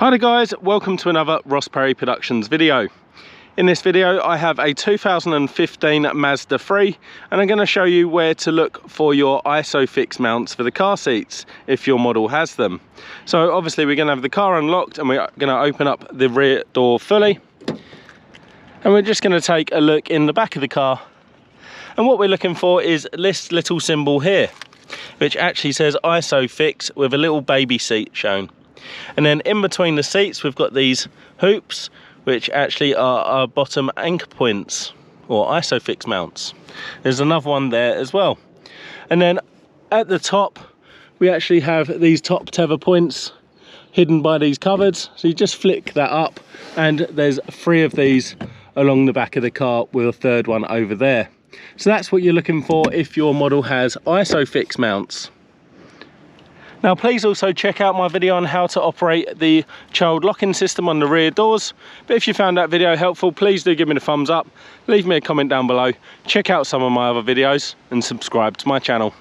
Hi there guys, welcome to another Ross Perry Productions video. In this video I have a 2015 Mazda 3 and I'm going to show you where to look for your ISOFIX mounts for the car seats if your model has them. So obviously we're going to have the car unlocked and we're going to open up the rear door fully. And we're just going to take a look in the back of the car. And what we're looking for is this little symbol here, which actually says ISOFIX with a little baby seat shown. And then in between the seats we've got these hoops, which actually are our bottom anchor points or ISOFIX mounts. There's another one there as well. And then at the top we actually have these top tether points hidden by these cupboards. So you just flick that up and there's 3 of these along the back of the car with a 3rd one over there. So that's what you're looking for if your model has ISOFIX mounts. Now please also check out my video on how to operate the child locking system on the rear doors. But if you found that video helpful, please do give me the thumbs up, leave me a comment down below, check out some of my other videos and subscribe to my channel.